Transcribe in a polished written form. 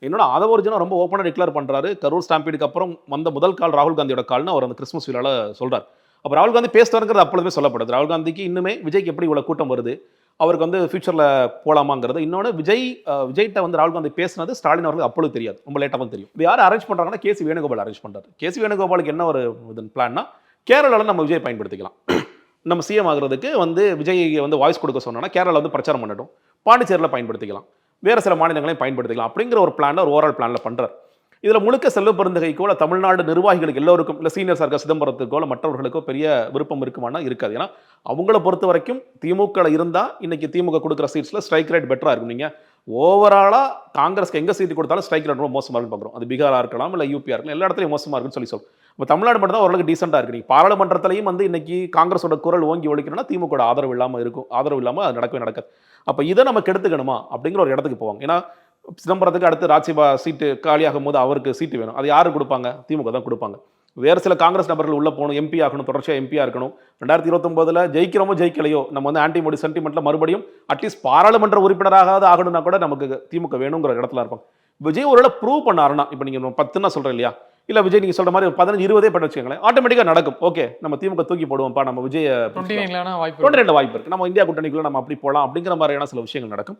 என்னோட ஆதவர்ஜுனா ரொம்ப ஓப்பனா டிக்ளேர் பண்றாரு. கரூர் ஸ்டாம்பீடுக்கு அப்புறம் வந்த முதல் கால் ராகுல் காந்தியோட கால்னு அவர் அந்த கிறிஸ்மஸ் விழால சொல்றார். அப்ப ராகுல் காந்தி பேசுறாருங்கிறது அப்பொழுதுமே சொல்லப்படுது. ராகுல் காந்திக்கு இன்னுமே விஜய்க்கு எப்படி இவ்வளவு கூட்டம் வருது? அவருக்கு வந்து ஃபியூச்சர்ல போலாமாங்கிறது. இன்னொன்னு விஜய்ட்ட வந்து ராகுல் காந்தி பேசினது ஸ்டாலின் அவர்களுக்கு அப்பொழுது தெரியாது. ரொம்ப லேட்டா தான் தெரியும். இது யார் அரேஞ்ச் பண்றாங்கன்னா கே.சி. வேணுகோபால் அரேஞ்ச் பண்றாரு. கே.சி. வேணுகோபாலுக்கு என்ன ஒரு பிளான்னா, கேரளால நம்ம விஜய் பயன்படுத்திக்கலாம். நம்ம சிஎம் ஆகுறதுக்கு வந்து விஜய் வந்து வாய்ஸ் கொடுக்க சொன்னோம்னா கேரளால வந்து பிரச்சாரம் பண்ணட்டும். பாண்டிச்சேரியில பயன்படுத்திக்கலாம். வேற சில மாநிலங்களையும் பயன்படுத்திக்கலாம். அப்படிங்கிற ஒரு பிளான் ஒரு ஓவரால் பிளான்ல பண்றார். இதுல முழுக்க செல்வ பெருந்தகைக்கோ இல்ல தமிழ்நாடு நிர்வாகிகளுக்கு எல்லோருக்கும் இல்ல சீனியர்ஸா இருக்க சிதம்பரத்துக்கோ இல்ல மற்றவர்களுக்கோ பெரிய விருப்பம் இருக்குமானா இருக்காது. ஏன்னா அவங்கள பொறுத்த வரைக்கும் திமுகல இருந்தா இன்னைக்கு திமுக கொடுக்குற சீட்ஸ்ல ஸ்ட்ரைக் ரேட் பெட்டரா இருக்கும். நீங்க ஓவராலா காங்கிரஸ்க்கு எங்க சீட் கொடுத்தாலும் ஸ்ட்ரைக் ரேட் ரொம்ப மோசமா இருக்குன்னு பார்க்குறோம். அது பீகாரா இருக்கலாம் இல்ல யூபியா இருக்கலாம். எல்லா இடத்துலயும் மோசமா இருக்குன்னு சொல்றோம். இப்ப தமிழ்நாடு மட்டும் தான் ஓரளவுக்கு டீசென்ட்டா இருக்கு. நீங்க பாராளுமன்றத்திலயும் வந்து இன்னைக்கு காங்கிரஸோட குரல் ஓங்கி ஒலிக்கணும்னா திமுக ஆதரவு இல்லாம இருக்கும். ஆதரவு இல்லாம அது நடக்கவே நடக்காது. அப்ப இத நம்ம கெடுத்துக்கணுமா அப்படிங்கிற ஒரு இடத்துக்கு போவாங்க. ஏன்னா சிதம்பரத்துக்கு அடுத்து ராஜ்யசபா சீட்டு காலியாகும் போது அவருக்கு சீட்டு வேணும். அது யாரு கொடுப்பாங்க? திமுக தான் கொடுப்பாங்க. வேறு சில காங்கிரஸ் நபர்கள் உள்ள போகணும், எம்பி ஆகணும், தொடர்ச்சியா எம்பியா இருக்கணும். 2029ல ஜெயிக்கிறோமோ ஜெயிக்கலையோ நம்ம வந்து ஆன்டி மோடி சென்டிமெண்ட்ல மறுபடியும் அட்லீஸ்ட் பாராளுமன்ற உறுப்பினராக ஆகணும்னா கூட நமக்கு திமுக வேணுங்கிற இடத்துல இருப்பாங்க. விஜய் ஒருவேளை ப்ரூவ் பண்ணாருன்னா, இப்ப நீங்க 10 சொல்றேன் இல்லையா? இல்ல விஜய் நீங்க சொல்ற மாதிரி 15, 20 பண்ண வச்சுக்கோங்களேன். ஆட்டோமேட்டிக்கா நடக்கும். ஓகே நம்ம திமுக தூக்கி போடுவோம்ப்பா. நம்ம விஜய 29ல வாய்ப்பு 22 வாய்ப்பு இருக்கு. நம்ம இந்தியா கூட்டணிக்குள்ள நம்ம அப்படி போலாம் அப்படிங்கிற மாதிரியான சில விஷயங்கள் நடக்கும்.